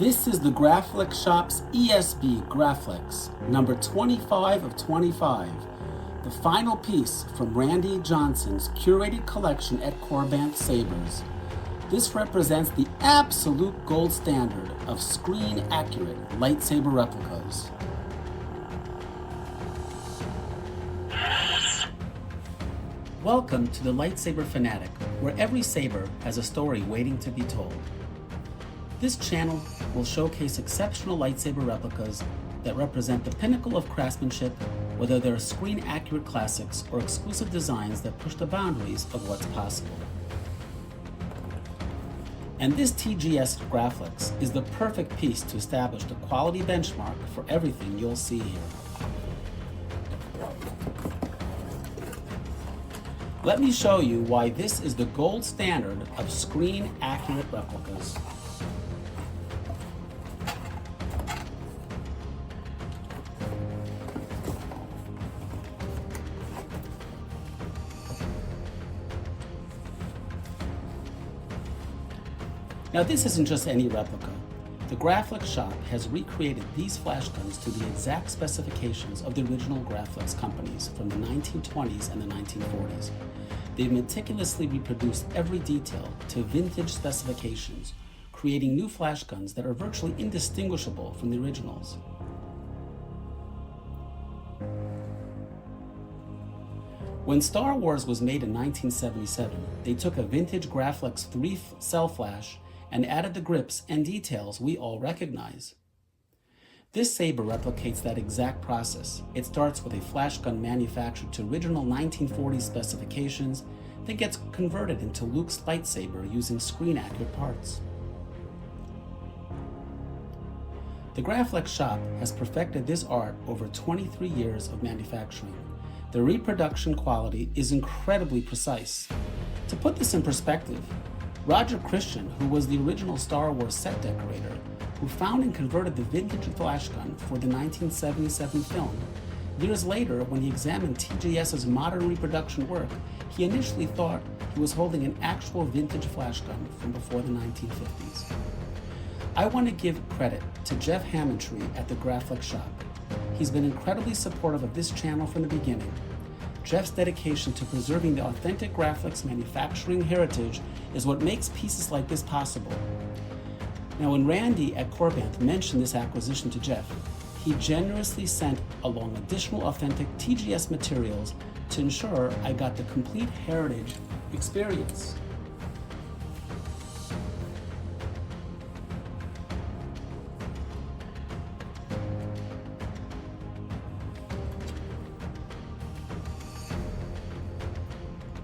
This is the Graflex Shop's ESB Graflex, number 25 of 25, the final piece from Randy Johnson's curated collection at Korbanth Sabers. This represents the absolute gold standard of screen-accurate lightsaber replicas. Welcome to the Lightsaber Fanatic, where every saber has a story waiting to be told. This channel will showcase exceptional lightsaber replicas that represent the pinnacle of craftsmanship, whether they're screen-accurate classics or exclusive designs that push the boundaries of what's possible. And this TGS Graflex is the perfect piece to establish the quality benchmark for everything you'll see here. Let me show you why this is the gold standard of screen-accurate replicas. Now this isn't just any replica. The Graflex Shop has recreated these flash guns to the exact specifications of the original Graflex companies from the 1920s and the 1940s. They've meticulously reproduced every detail to vintage specifications, creating new flash guns that are virtually indistinguishable from the originals. When Star Wars was made in 1977, they took a vintage Graflex 3-cell flash and added the grips and details we all recognize. This saber replicates that exact process. It starts with a flash gun manufactured to original 1940s specifications, then gets converted into Luke's lightsaber using screen-accurate parts. The Graflex Shop has perfected this art over 23 years of manufacturing. The reproduction quality is incredibly precise. To put this in perspective, Roger Christian, who was the original Star Wars set decorator, who found and converted the vintage flash gun for the 1977 film, years later, when he examined TGS's modern reproduction work, he initially thought he was holding an actual vintage flash gun from before the 1950s. I want to give credit to Jeff Hammondtree at the Graflex Shop. He's been incredibly supportive of this channel from the beginning. Jeff's dedication to preserving the authentic Graflex manufacturing heritage is what makes pieces like this possible. Now, when Randy at Korbanth mentioned this acquisition to Jeff, he generously sent along additional authentic TGS materials to ensure I got the complete heritage experience.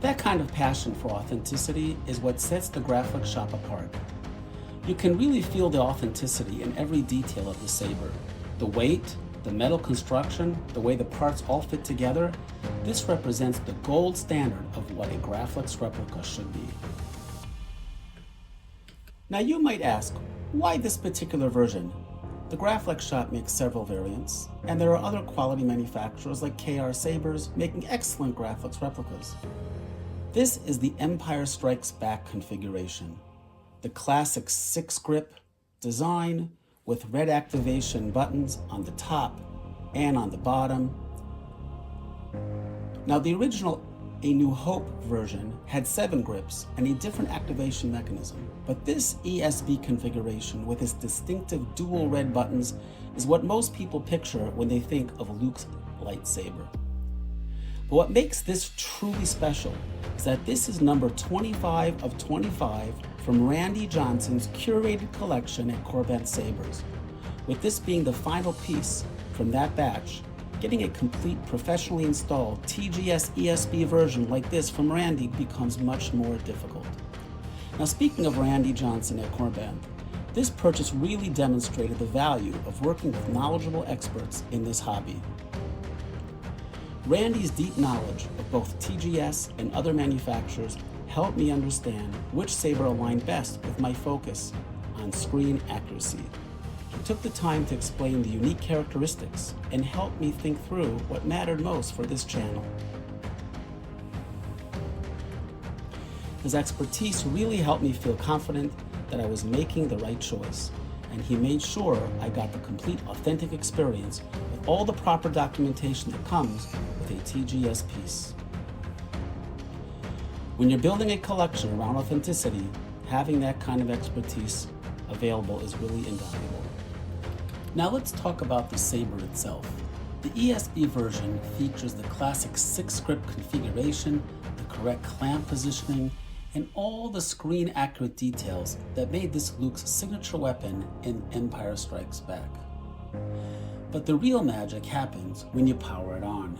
That kind of passion for authenticity is what sets the Graflex Shop apart. You can really feel the authenticity in every detail of the saber. The weight, the metal construction, the way the parts all fit together, this represents the gold standard of what a Graflex replica should be. Now you might ask, why this particular version? The Graflex Shop makes several variants, and there are other quality manufacturers like KR Sabers making excellent Graflex replicas. This is the Empire Strikes Back configuration. The classic 6-grip design with red activation buttons on the top and on the bottom. Now the original A New Hope version had 7 grips and a different activation mechanism, but this ESB configuration with its distinctive dual red buttons is what most people picture when they think of Luke's lightsaber. But what makes this truly special is that this is number 25 of 25 from Randy Johnson's curated collection at Korbanth Sabers. With this being the final piece from that batch, getting a complete professionally installed TGS ESB version like this from Randy becomes much more difficult. Now, speaking of Randy Johnson at Korbanth, this purchase really demonstrated the value of working with knowledgeable experts in this hobby. Randy's deep knowledge of both TGS and other manufacturers helped me understand which saber aligned best with my focus on screen accuracy. He took the time to explain the unique characteristics and helped me think through what mattered most for this channel. His expertise really helped me feel confident that I was making the right choice, and he made sure I got the complete authentic experience with all the proper documentation that comes with a TGS piece. When you're building a collection around authenticity, having that kind of expertise available is really invaluable. Now let's talk about the saber itself. The ESB version features the classic 6-grip configuration, the correct clamp positioning, and all the screen-accurate details that made this Luke's signature weapon in Empire Strikes Back. But the real magic happens when you power it on.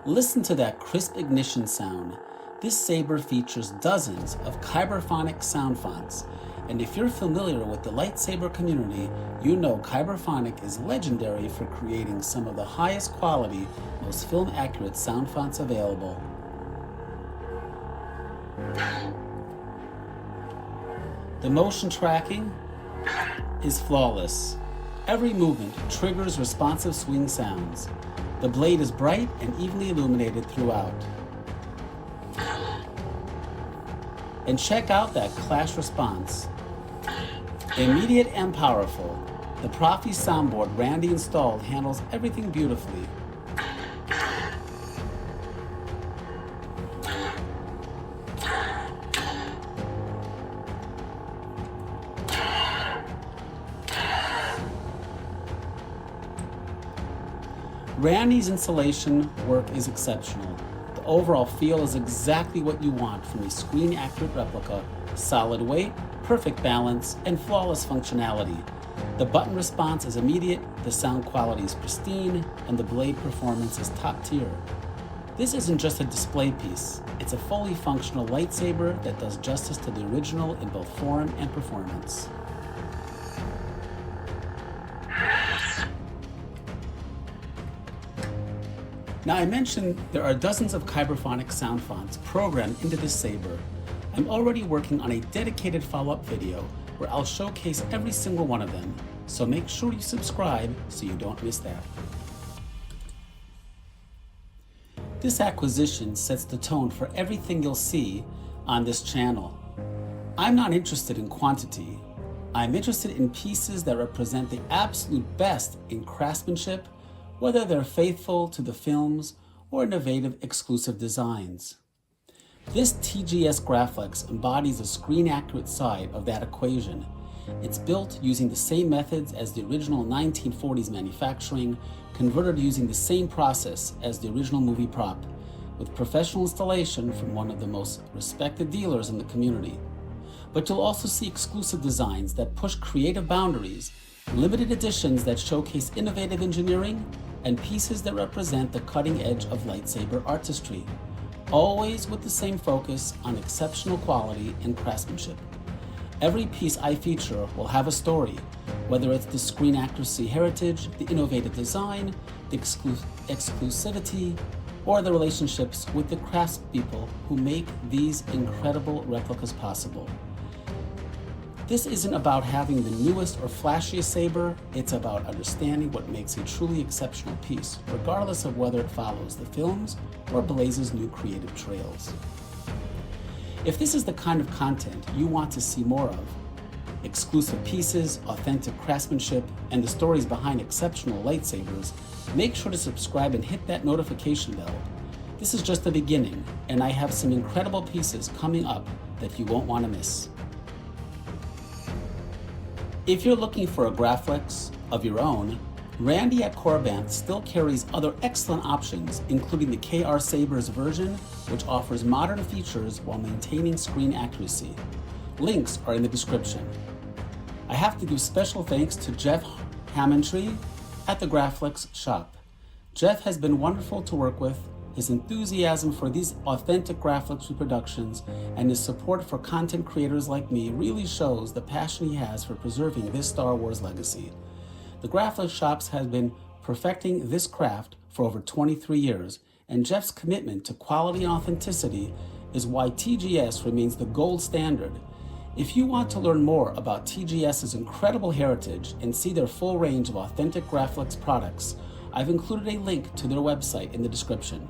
Listen to that crisp ignition sound. This saber features dozens of Kyberphonic sound fonts, and if you're familiar with the lightsaber community, you know Kyberphonic is legendary for creating some of the highest quality, most film-accurate sound fonts available. The motion tracking is flawless. Every movement triggers responsive swing sounds. The blade is bright and evenly illuminated throughout. And check out that clash response. Immediate and powerful, the Profi soundboard Randy installed handles everything beautifully. Randy's installation work is exceptional. The overall feel is exactly what you want from a screen-accurate replica: solid weight, perfect balance, and flawless functionality. The button response is immediate, the sound quality is pristine, and the blade performance is top tier. This isn't just a display piece, it's a fully functional lightsaber that does justice to the original in both form and performance. Now, I mentioned there are dozens of Kyberphonic sound fonts programmed into this saber. I'm already working on a dedicated follow-up video where I'll showcase every single one of them, so make sure you subscribe so you don't miss that. This acquisition sets the tone for everything you'll see on this channel. I'm not interested in quantity. I'm interested in pieces that represent the absolute best in craftsmanship, whether they're faithful to the films or innovative exclusive designs. This TGS Graflex embodies the screen-accurate side of that equation. It's built using the same methods as the original 1940s manufacturing, converted using the same process as the original movie prop, with professional installation from one of the most respected dealers in the community. But you'll also see exclusive designs that push creative boundaries, limited editions that showcase innovative engineering, and pieces that represent the cutting edge of lightsaber artistry, always with the same focus on exceptional quality and craftsmanship. Every piece I feature will have a story, whether it's the screen accuracy heritage, the innovative design, the exclusivity, or the relationships with the craftspeople who make these incredible replicas possible. This isn't about having the newest or flashiest saber, it's about understanding what makes a truly exceptional piece, regardless of whether it follows the films or blazes new creative trails. If this is the kind of content you want to see more of, exclusive pieces, authentic craftsmanship, and the stories behind exceptional lightsabers, make sure to subscribe and hit that notification bell. This is just the beginning, and I have some incredible pieces coming up that you won't want to miss. If you're looking for a Graflex of your own, Randy at Korbanth still carries other excellent options, including the KR Sabers version, which offers modern features while maintaining screen accuracy. Links are in the description. I have to give special thanks to Jeff Hammondtree at the Graflex Shop. Jeff has been wonderful to work with. His enthusiasm for these authentic Graflex reproductions and his support for content creators like me really shows the passion he has for preserving this Star Wars legacy. The Graflex Shops has been perfecting this craft for over 23 years, and Jeff's commitment to quality and authenticity is why TGS remains the gold standard. If you want to learn more about TGS's incredible heritage and see their full range of authentic Graflex products, I've included a link to their website in the description.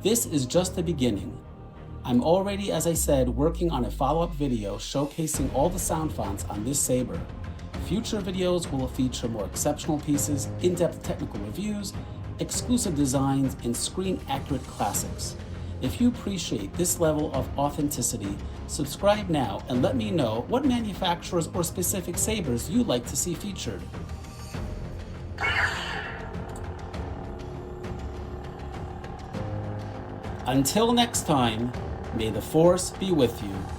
This is just the beginning. I'm already, as I said, working on a follow-up video showcasing all the sound fonts on this saber. Future videos will feature more exceptional pieces, in-depth technical reviews, exclusive designs, and screen-accurate classics. If you appreciate this level of authenticity, subscribe now and let me know what manufacturers or specific sabers you'd like to see featured. Until next time, may the Force be with you.